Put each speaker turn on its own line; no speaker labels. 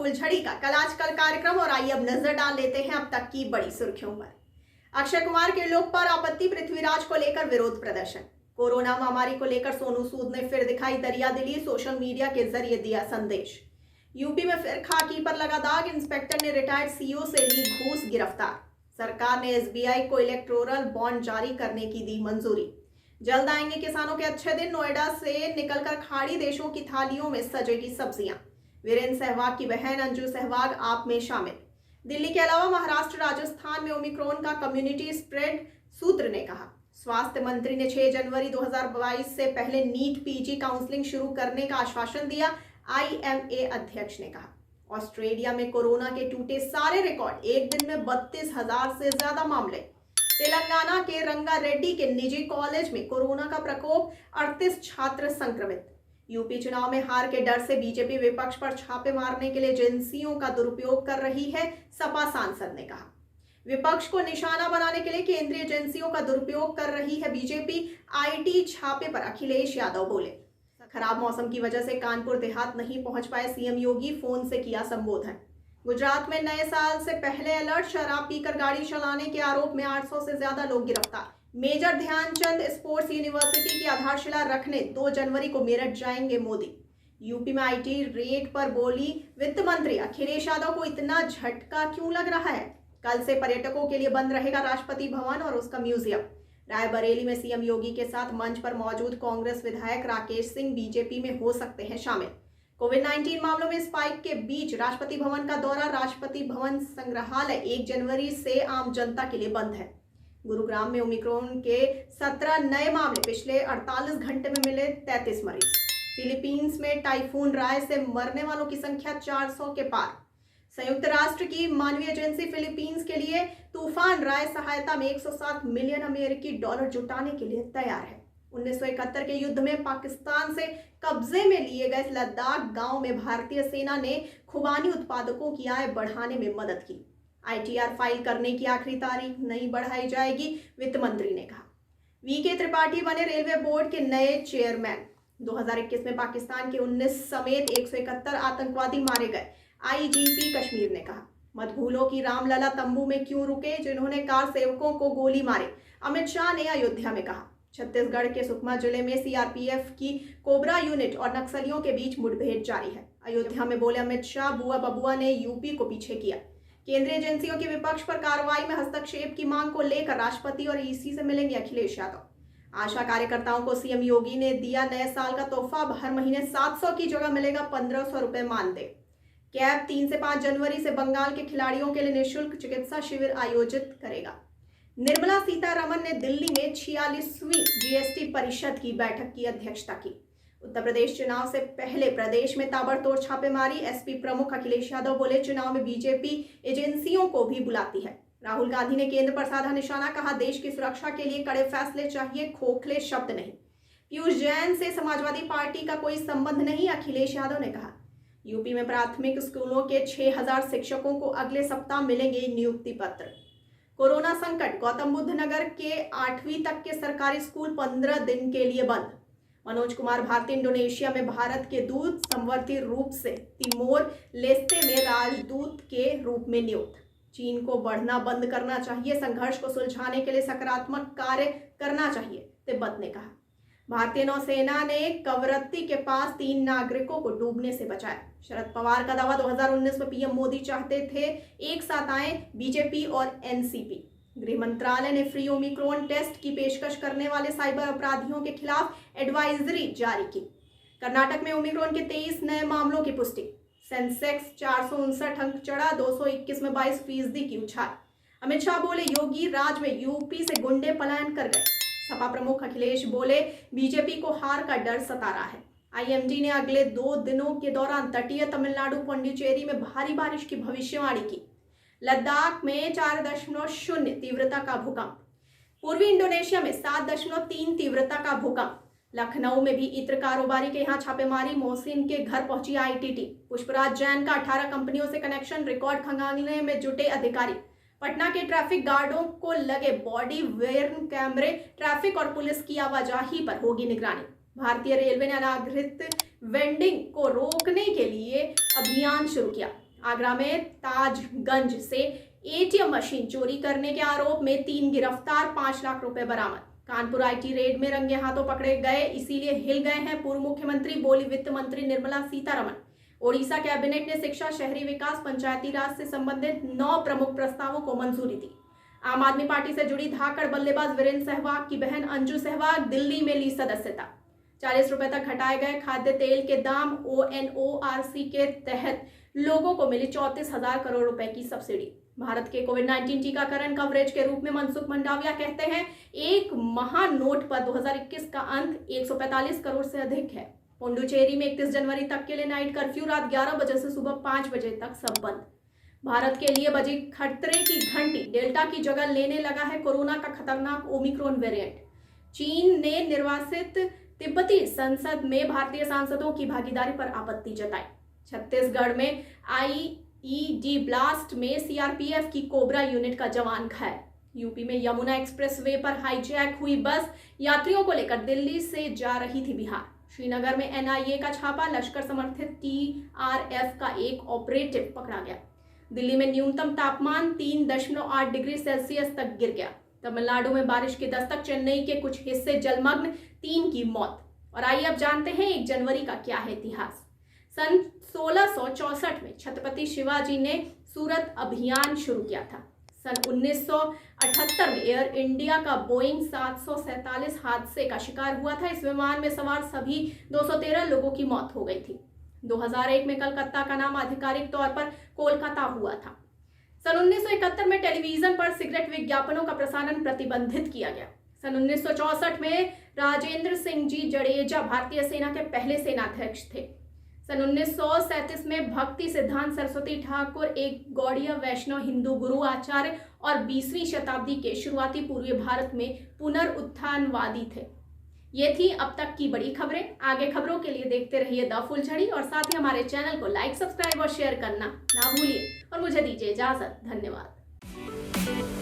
फुलझड़ी का कल आजकल कार्यक्रम। और आइए अब नजर डाल लेते हैं अब तक की बड़ी सुर्खियों पर। अक्षय कुमार के लुक पर आपत्ति, पृथ्वीराज को लेकर विरोध प्रदर्शन। कोरोना महामारी को लेकर सोनू सूद ने फिर दिखाई दरियादिली, सोशल मीडिया के जरिए दिया संदेश। यूपी में फिर खाकी पर लगा दाग, इंस्पेक्टर ने रिटायर्ड सीईओ से ली घूस, गिरफ्तार। सरकार ने एसबीआई को इलेक्टोरल बॉन्ड जारी करने की दी मंजूरी। जल्द आएंगे किसानों के अच्छे दिन, नोएडा से निकलकर खाड़ी देशों की थालियों में सजेगी सब्जियां। वीरेंद्र सहवाग की बहन अंजू सहवाग आप में शामिल। दिल्ली के अलावा महाराष्ट्र, राजस्थान में ओमिक्रॉन का कम्युनिटी स्प्रेड, सूत्र ने कहा। स्वास्थ्य मंत्री ने 6 जनवरी 2022 से पहले नीट पीजी काउंसलिंग शुरू करने का आश्वासन दिया, आईएमए अध्यक्ष ने कहा। ऑस्ट्रेलिया में कोरोना के टूटे सारे रिकॉर्ड, एक दिन में 32,000 से ज्यादा मामले। तेलंगाना के रंगारेड्डी के निजी कॉलेज में कोरोना का प्रकोप, 38 छात्र संक्रमित। यूपी चुनाव में हार के डर से बीजेपी विपक्ष पर छापे मारने के लिए एजेंसियों का दुरुपयोग कर रही है, सपा सांसद ने कहा। विपक्ष को निशाना बनाने के लिए केंद्रीय एजेंसियों का दुरुपयोग कर रही है बीजेपी, आईटी छापे पर अखिलेश यादव बोले। खराब मौसम की वजह से कानपुर देहात नहीं पहुंच पाए सीएम योगी, फोन से किया संबोधन। गुजरात में नए साल से पहले अलर्ट, शराब पीकर गाड़ी चलाने के आरोप में 800 से ज्यादा लोग गिरफ्तार। मेजर ध्यानचंद स्पोर्ट्स यूनिवर्सिटी की आधारशिला रखने 2 जनवरी को मेरठ जाएंगे मोदी। यूपी में आईटी रेट पर बोली वित्त मंत्री, अखिलेश यादव को इतना झटका क्यों लग रहा है। कल से पर्यटकों के लिए बंद रहेगा राष्ट्रपति भवन और उसका म्यूजियम। रायबरेली में सीएम योगी के साथ मंच पर मौजूद कांग्रेस विधायक राकेश सिंह बीजेपी में हो सकते हैं शामिल। कोविड-19 मामलों में स्पाइक के बीच राष्ट्रपति भवन का दौरा, राष्ट्रपति भवन संग्रहालय 1 जनवरी से आम जनता के लिए बंद है। गुरुग्राम में ओमिक्रॉन के 17 नए मामले, पिछले 48 घंटे में मिले 33 मरीज। फिलीपींस में टाइफून राय से मरने वालों की संख्या 400 के पार। संयुक्त राष्ट्र की मानवीय एजेंसी फिलीपींस के लिए तूफान राय सहायता में 107 मिलियन अमेरिकी डॉलर जुटाने के लिए तैयार है। 1971 के युद्ध में पाकिस्तान से कब्जे में लिए गए लद्दाख गांव में भारतीय सेना ने खुबानी उत्पादकों की आय बढ़ाने में मदद की। आईटीआर फाइल करने की आखिरी तारीख नहीं बढ़ाई जाएगी, वित्त मंत्री ने कहा। वीके त्रिपाठी बने रेलवे बोर्ड के नए चेयरमैन। 2021 में पाकिस्तान के 19 समेत 171 आतंकवादी मारे गए, आईजीपी कश्मीर ने कहा। मत भूलो कि रामलला तंबू में क्यों रुके जिन्होंने कार सेवकों को गोली मारी, अमित शाह ने अयोध्या में कहा। छत्तीसगढ़ के सुकमा जिले में सीआरपीएफ की कोबरा यूनिट और नक्सलियों के बीच मुठभेड़ जारी है। अयोध्या में बोले अमित शाह, बुआ बबुआ ने यूपी को पीछे किया। केंद्रीय एजेंसियों के विपक्ष पर कार्रवाई में हस्तक्षेप की मांग को लेकर राष्ट्रपति और ईसी से मिलेंगे अखिलेश यादव। आशा कार्यकर्ताओं को सीएम योगी ने दिया नए साल का तोहफा, हर महीने 700 की जगह मिलेगा 1500 रुपए मानदेय। कैब 3 से 5 जनवरी से बंगाल के खिलाड़ियों के लिए निःशुल्क चिकित्सा शिविर आयोजित करेगा। निर्मला सीतारमण ने दिल्ली में 46वीं जीएसटी परिषद की बैठक की अध्यक्षता की। उत्तर प्रदेश चुनाव से पहले प्रदेश में ताबड़तोड़ छापेमारी, एसपी प्रमुख अखिलेश यादव बोले चुनाव में बीजेपी एजेंसियों को भी बुलाती है। राहुल गांधी ने केंद्र पर साधा निशाना, कहा देश की सुरक्षा के लिए कड़े फैसले चाहिए, खोखले शब्द नहीं। पीयूष जैन से समाजवादी पार्टी का कोई संबंध नहीं, अखिलेश यादव ने कहा। यूपी में प्राथमिक स्कूलों के 6000 शिक्षकों को अगले सप्ताह मिलेंगे नियुक्ति पत्र। कोरोना संकट, गौतम बुद्ध नगर के 8वीं तक के सरकारी स्कूल 15 दिन के लिए बंद। मनोज कुमार भारती इंडोनेशिया में भारत के दूत, समवर्ती रूप से तिमोर लेस्ते में राजदूत के रूप में नियुक्त। चीन को बढ़ना बंद करना चाहिए, संघर्ष को सुलझाने के लिए सकारात्मक कार्य करना चाहिए, तिब्बत ने कहा। भारतीय नौसेना ने कवरत्ती के पास 3 नागरिकों को डूबने से बचाया। शरद पवार का दावा, 2019 में पीएम मोदी चाहते थे एक साथ आए बीजेपी और एनसीपी। गृह मंत्रालय ने फ्री ओमिक्रॉन टेस्ट की पेशकश करने वाले साइबर अपराधियों के खिलाफ एडवाइजरी जारी की। कर्नाटक में ओमिक्रॉन के 23 नए मामलों की पुष्टि। सेंसेक्स 459 अंक चढ़ा, 221 में 22% की उछाल। अमित शाह बोले योगी राज में यूपी से गुंडे पलायन कर गए। सपा प्रमुख अखिलेश बोले बीजेपी को हार का डर सता रहा है। आईएमडी ने अगले 2 दिनों के दौरान तटीय तमिलनाडु, पुडुचेरी में भारी बारिश की भविष्यवाणी की। लद्दाख में 4.0 तीव्रता का भूकंप। पूर्वी इंडोनेशिया में 7.3 तीव्रता का भूकंप। लखनऊ में भी इत्र कारोबारी के यहाँ छापेमारी, मोहसिन के घर पहुंची आईटी टीम। पुष्पराज जैन का 18 कंपनियों से कनेक्शन, रिकॉर्ड खंगालने में जुटे अधिकारी। पटना के ट्रैफिक गार्डों को लगे बॉडी वेयर्न कैमरे, ट्रैफिक और पुलिस की आवाजाही पर होगी निगरानी। भारतीय रेलवे ने अनाधिकृत वेंडिंग को रोकने के लिए अभियान शुरू किया। आगरा में ताजगंज से एटीएम मशीन चोरी करने के आरोप में 3 गिरफ्तार, 5 लाख रुपए बरामद। कानपुर आईटी रेड में रंगे हाथों पकड़े गए, इसीलिए हिल गए हैं पूर्व मुख्यमंत्री, बोली वित्त मंत्री निर्मला सीतारमण। ओडिशा कैबिनेट ने शिक्षा, शहरी विकास, पंचायती राज से संबंधित 9 प्रमुख प्रस्तावों को मंजूरी दी। आम आदमी पार्टी से जुड़ी धाकड़ बल्लेबाज वीरेंद्र सहवाग की बहन अंजू सहवाग दिल्ली में ली सदस्यता। 40 रुपए तक घटाए गए खाद्य तेल के दाम। ONORC के तहत लोगों को मिली 34,000 करोड़ रुपए की सब्सिडी। भारत के कोविड-19 टीकाकरण कवरेज के रूप में मनसुख मंडाविया कहते हैं, एक महानोट पर 2021 का अंक 145 करोड़ से अधिक है। पुडुचेरी में 31 जनवरी तक के लिए नाइट कर्फ्यू, रात 11 बजे से सुबह 5 बजे तक सब बंद। भारत के लिए बजी खतरे की घंटी, डेल्टा की जगह लेने लगा है कोरोना का खतरनाक ओमिक्रॉन वेरिएंट। चीन ने निर्वासित तिब्बती संसद में भारतीय सांसदों की भागीदारी पर आपत्ति जताई। छत्तीसगढ़ में IED ब्लास्ट में CRPF की कोबरा यूनिट का जवान घायल। यूपी में यमुना एक्सप्रेसवे पर हाईजैक हुई बस, यात्रियों को लेकर दिल्ली से जा रही थी बिहार। श्रीनगर में NIA का छापा, लश्कर समर्थित TRF का एक ऑपरेटिव पकड़ा गया। दिल्ली में न्यूनतम तापमान 3.8 डिग्री सेल्सियस तक गिर गया। तमिलनाडु में बारिश की दस्तक, चेन्नई के कुछ हिस्से जलमग्न, 3 की मौत। और आइए अब जानते हैं 1 जनवरी का क्या है इतिहास। सन 1664 में छत्रपति शिवाजी ने सूरत अभियान शुरू किया था। सन 1978 में एयर इंडिया का बोइंग 747 हादसे का शिकार हुआ था। इस विमान में सवार सभी 213 लोगों की मौत हो गई थी। 2001 में कलकत्ता का नाम आधिकारिक तौर पर कोलकाता हुआ था। सन 1971 में टेलीविजन पर सिगरेट विज्ञापनों का प्रसारण प्रतिबंधित किया गया। सन 1964 में राजेंद्र सिंह जी जडेजा भारतीय सेना के पहले सेनाध्यक्ष थे। सन 1937 में भक्ति सिद्धांत सरस्वती ठाकुर एक गौड़ीय वैष्णव हिंदू गुरु, आचार्य और 20वीं शताब्दी के शुरुआती पूर्वी भारत में पुनरुत्थानवादी थे। ये थी अब तक की बड़ी खबरें। आगे खबरों के लिए देखते रहिए द फुलझड़ी और साथ ही हमारे चैनल को लाइक, सब्सक्राइब और शेयर करना ना भूलिए। और मुझे दीजिए इजाजत। धन्यवाद।